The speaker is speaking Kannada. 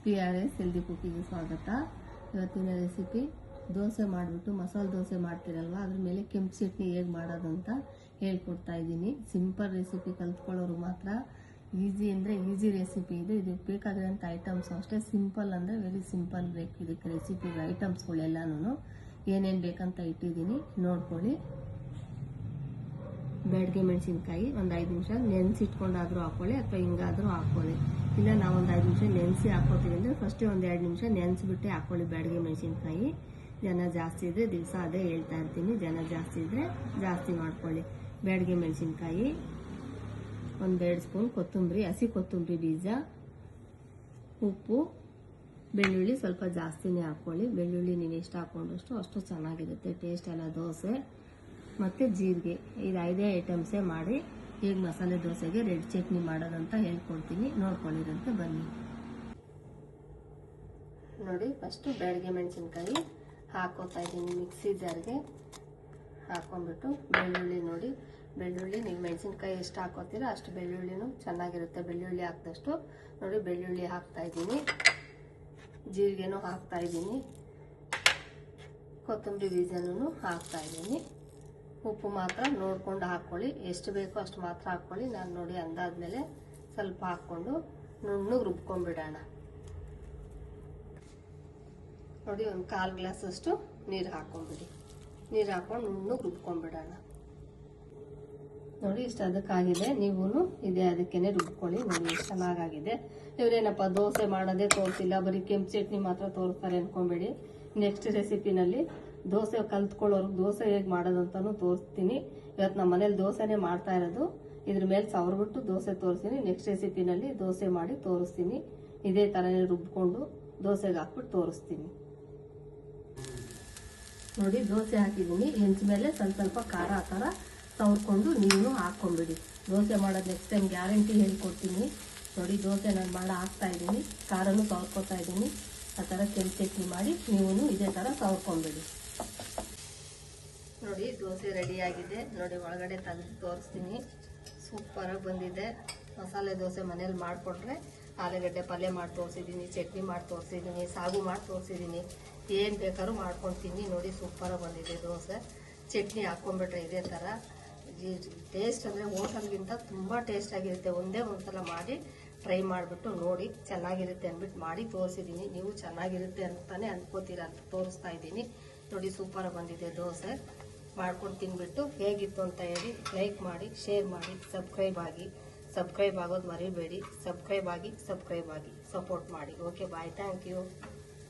PRS ಹೆಲ್ದಿ ಕುಕ್ಕಿಗೆ ಸ್ವಾಗತ. ಇವತ್ತಿನ ರೆಸಿಪಿ ದೋಸೆ ಮಾಡಿಬಿಟ್ಟು ಮಸಾಲೆ ದೋಸೆ ಮಾಡ್ತೀರಲ್ವ, ಅದ್ರ ಮೇಲೆ ಕೆಂಪು ಚಟ್ನಿ ಹೇಗೆ ಮಾಡೋದು ಅಂತ ಹೇಳ್ಕೊಡ್ತಾ ಇದ್ದೀನಿ. ಸಿಂಪಲ್ ರೆಸಿಪಿ ಕಲ್ತ್ಕೊಳ್ಳೋರು ಮಾತ್ರ. ಈಸಿ ಅಂದರೆ ಈಸಿ ರೆಸಿಪಿ ಇದು. ಇದಕ್ಕೆ ಬೇಕಾಗಿರೋಂಥ ಐಟಮ್ಸ್ ಅಷ್ಟೇ ಸಿಂಪಲ್ ಅಂದರೆ ವೆರಿ ಸಿಂಪಲ್ ಬೇಕು ಇದಕ್ಕೆ ರೆಸಿಪಿ ಐಟಮ್ಸ್ಗಳೆಲ್ಲನೂ ಏನೇನು ಬೇಕಂತ ಇಟ್ಟಿದ್ದೀನಿ ನೋಡ್ಕೊಳ್ಳಿ. ಬ್ಯಾಡಗೆ ಮೆಣಸಿನ್ಕಾಯಿ ಒಂದು 5 ನಿಮಿಷ ನೆನೆಸಿಟ್ಕೊಂಡಾದರೂ ಹಾಕೊಳ್ಳಿ ಅಥವಾ ಹಿಂಗಾದರೂ ಹಾಕೊಳ್ಳಿ. ಇಲ್ಲ ನಾವು ಒಂದು 5 ನಿಮಿಷ ನೆನೆಸಿ ಹಾಕೋತೀವಿ ಅಂದರೆ ಫಸ್ಟೇ ಒಂದು 2 ನಿಮಿಷ ನೆನೆಸಿಬಿಟ್ಟೆ ಹಾಕೊಳ್ಳಿ ಬ್ಯಾಡಗೆ ಮೆಣಸಿನ್ಕಾಯಿ. ಜನ ಜಾಸ್ತಿ ಇದ್ದರೆ ದಿವಸ ಅದೇ ಹೇಳ್ತಾ ಇರ್ತೀನಿ, ಜನ ಜಾಸ್ತಿ ಇದ್ದರೆ ಜಾಸ್ತಿ ಮಾಡ್ಕೊಳ್ಳಿ. ಬ್ಯಾಡಗೆ ಮೆಣಸಿನ್ಕಾಯಿ, 1-2 ಸ್ಪೂನ್ ಕೊತ್ತಂಬರಿ, ಹಸಿ ಕೊತ್ತಂಬರಿ ಬೀಜ, ಉಪ್ಪು, ಬೆಳ್ಳುಳ್ಳಿ ಸ್ವಲ್ಪ ಜಾಸ್ತಿನೇ ಹಾಕ್ಕೊಳ್ಳಿ. ಬೆಳ್ಳುಳ್ಳಿ ನೀವು ಎಷ್ಟು ಹಾಕ್ಕೊಂಡಷ್ಟು ಅಷ್ಟು ಚೆನ್ನಾಗಿರುತ್ತೆ ಟೇಸ್ಟ್ ಎಲ್ಲ ದೋಸೆ. ಮತ್ತು ಜೀರಿಗೆ, ಇದು 5 ಐಟಮ್ಸೇ ಮಾಡಿ ಈಗ ಮಸಾಲೆ ದೋಸೆಗೆ ರೆಡ್ ಚಟ್ನಿ ಮಾಡೋದಂತ ಹೇಳ್ಕೊಡ್ತೀನಿ, ನೋಡ್ಕೊಂಡಿರಂತೆ ಬನ್ನಿ. ನೋಡಿ, ಫಸ್ಟು ಬ್ಯಾಡಗೆ ಮೆಣಸಿನ್ಕಾಯಿ ಹಾಕೋತಾ ಇದ್ದೀನಿ ಮಿಕ್ಸಿ ಜಾರ್ಗೆ. ಹಾಕೊಂಡ್ಬಿಟ್ಟು ಬೆಳ್ಳುಳ್ಳಿ, ನೋಡಿ ಬೆಳ್ಳುಳ್ಳಿ ನೀವು ಮೆಣಸಿನ್ಕಾಯಿ ಎಷ್ಟು ಹಾಕೋತೀರ ಅಷ್ಟು ಬೆಳ್ಳುಳ್ಳಿನೂ ಚೆನ್ನಾಗಿರುತ್ತೆ. ಬೆಳ್ಳುಳ್ಳಿ ಹಾಕಿದಷ್ಟು ನೋಡಿ ಬೆಳ್ಳುಳ್ಳಿ ಹಾಕ್ತಾ ಇದ್ದೀನಿ. ಜೀರಿಗೆನೂ ಹಾಕ್ತಾ ಇದ್ದೀನಿ, ಕೊತ್ತಂಬರಿ ಬೀಜನೂ ಹಾಕ್ತಾ ಇದ್ದೀನಿ. ಉಪ್ಪು ಮಾತ್ರ ನೋಡ್ಕೊಂಡು ಹಾಕ್ಕೊಳ್ಳಿ, ಎಷ್ಟು ಬೇಕೋ ಅಷ್ಟು ಮಾತ್ರ ಹಾಕ್ಕೊಳ್ಳಿ. ನಾನು ನೋಡಿ ಅಂದಾದ್ಮೇಲೆ ಸ್ವಲ್ಪ ಹಾಕ್ಕೊಂಡು ನುಣ್ಣಗೆ ರುಬ್ಕೊಂಡ್ಬಿಡೋಣ. ನೋಡಿ, ಒಂದು 1/4 ಗ್ಲಾಸ್ ಅಷ್ಟು ನೀರು ಹಾಕೊಂಡ್ಬಿಡಿ. ನೀರು ಹಾಕೊಂಡು ನುಣ್ಣಗೆ ರುಬ್ಕೊಂಡ್ಬಿಡೋಣ. ನೋಡಿ, ಇಷ್ಟು ಅದಕ್ಕಾಗಿದೆ. ನೀವು ಇದೇ ಅದಕ್ಕೇನೆ ರುಬ್ಕೊಳ್ಳಿ. ನೋಡಿ ಎಷ್ಟು ಚೆನ್ನಾಗಾಗಿದೆ. ಇವರೇನಪ್ಪ ದೋಸೆ ಮಾಡೋದೇ ತೋರಿಸಿಲ್ಲ, ಬರೀ ಕೆಂಪು ಚಟ್ನಿ ಮಾತ್ರ ತೋರಿಸ್ತಾರೆ ಅನ್ಕೊಂಬೇಡಿ. ನೆಕ್ಸ್ಟ್ ರೆಸಿಪಿನಲ್ಲಿ ದೋಸೆ ಕಲ್ತ್ಕೊಳ್ಳೋರ್ಗೆ ದೋಸೆ ಹೇಗೆ ಮಾಡೋದಂತಾನು ತೋರಿಸ್ತೀನಿ. ಇವತ್ತು ನಮ್ಮ ಮನೇಲಿ ದೋಸೆನೇ ಮಾಡ್ತಾ ಇರೋದು. ಇದ್ರ ಮೇಲೆ ಸವರ್ಬಿಟ್ಟು ದೋಸೆ ತೋರಿಸ್ತೀನಿ. ನೆಕ್ಸ್ಟ್ ರೆಸಿಪಿನಲ್ಲಿ ದೋಸೆ ಮಾಡಿ ತೋರಿಸ್ತೀನಿ. ಇದೇ ಥರನೇ ರುಬ್ಕೊಂಡು ದೋಸೆಗೆ ಹಾಕ್ಬಿಟ್ಟು ತೋರಿಸ್ತೀನಿ. ನೋಡಿ, ದೋಸೆ ಹಾಕಿದ್ದೀನಿ. ಹೆಂಚ ಮೇಲೆ ಸ್ವಲ್ಪ ಖಾರ ಆ ಥರ ಸವರ್ಕೊಂಡು ನೀವು ಹಾಕ್ಕೊಂಬಿಡಿ. ದೋಸೆ ಮಾಡೋದು ನೆಕ್ಸ್ಟ್ ಟೈಮ್ ಗ್ಯಾರಂಟಿ ಹೇಳ್ಕೊಡ್ತೀನಿ. ನೋಡಿ, ದೋಸೆ ನಾನು ಮಾಡಿ ಹಾಕ್ತಾ ಇದ್ದೀನಿ, ಖಾರನೂ ಸವರ್ಕೊತಾ ಇದ್ದೀನಿ. ಆ ಥರ ಕೆಂಪು ಚಟ್ನಿ ಮಾಡಿ ನೀವು ಇದೇ ಥರ ಸವರ್ಕೊಂಬಿಡಿ. ನೋಡಿ, ದೋಸೆ ರೆಡಿಯಾಗಿದೆ. ನೋಡಿ, ಒಳಗಡೆ ತೆಗೆದು ತೋರಿಸ್ತೀನಿ. ಸೂಪರಾಗಿ ಬಂದಿದೆ. ಮಸಾಲೆ ದೋಸೆ ಮನೇಲಿ ಮಾಡಿಕೊಟ್ರೆ ಆಲೂಗಡ್ಡೆ ಪಲ್ಯ ಮಾಡಿ ತೋರಿಸಿದ್ದೀನಿ, ಚಟ್ನಿ ಮಾಡಿ ತೋರಿಸಿದ್ದೀನಿ, ಸಾಗು ಮಾಡಿ ತೋರಿಸಿದ್ದೀನಿ. ಏನು ಬೇಕಾದ್ರೂ ಮಾಡ್ಕೊಳ್ತೀನಿ. ನೋಡಿ, ಸೂಪರಾಗಿ ಬಂದಿದೆ ದೋಸೆ. ಚಟ್ನಿ ಹಾಕ್ಕೊಂಡ್ಬಿಟ್ರೆ ಇದೇ ಥರ ಟೇಸ್ಟ್ ಅಂದರೆ ಹೋಟೆಲ್ಗಿಂತ ತುಂಬ ಟೇಸ್ಟಾಗಿರುತ್ತೆ. ಒಂದೇ ಒಂದ್ಸಲ ಮಾಡಿ ಟ್ರೈ ಮಾಡಿಬಿಟ್ಟು ನೋಡಿ, ಚೆನ್ನಾಗಿರುತ್ತೆ ಅಂದ್ಬಿಟ್ಟು ಮಾಡಿ ತೋರಿಸಿದ್ದೀನಿ. ನೀವು ಚೆನ್ನಾಗಿರುತ್ತೆ ಅಂತಾನೆ ಅನ್ಕೋತೀರ ಅಂತ ತೋರಿಸ್ತಾ ಇದ್ದೀನಿ. ನೋಡಿ, ಸೂಪರಾಗಿ ಬಂದಿದೆ ದೋಸೆ. ಮಾಡ್ಕೊಂಡು ತಿನ್ಬಿಟ್ಟು ಹೇಗಿತ್ತು ಅಂತ ಹೇಳಿ ಲೈಕ್ ಮಾಡಿ, ಶೇರ್ ಮಾಡಿ, ಸಬ್ಸ್ಕ್ರೈಬ್ ಆಗೋದು ಮರಿಬೇಡಿ. ಸಬ್ಸ್ಕ್ರೈಬ್ ಆಗಿ ಸಪೋರ್ಟ್ ಮಾಡಿ. Okay, bye, thank you.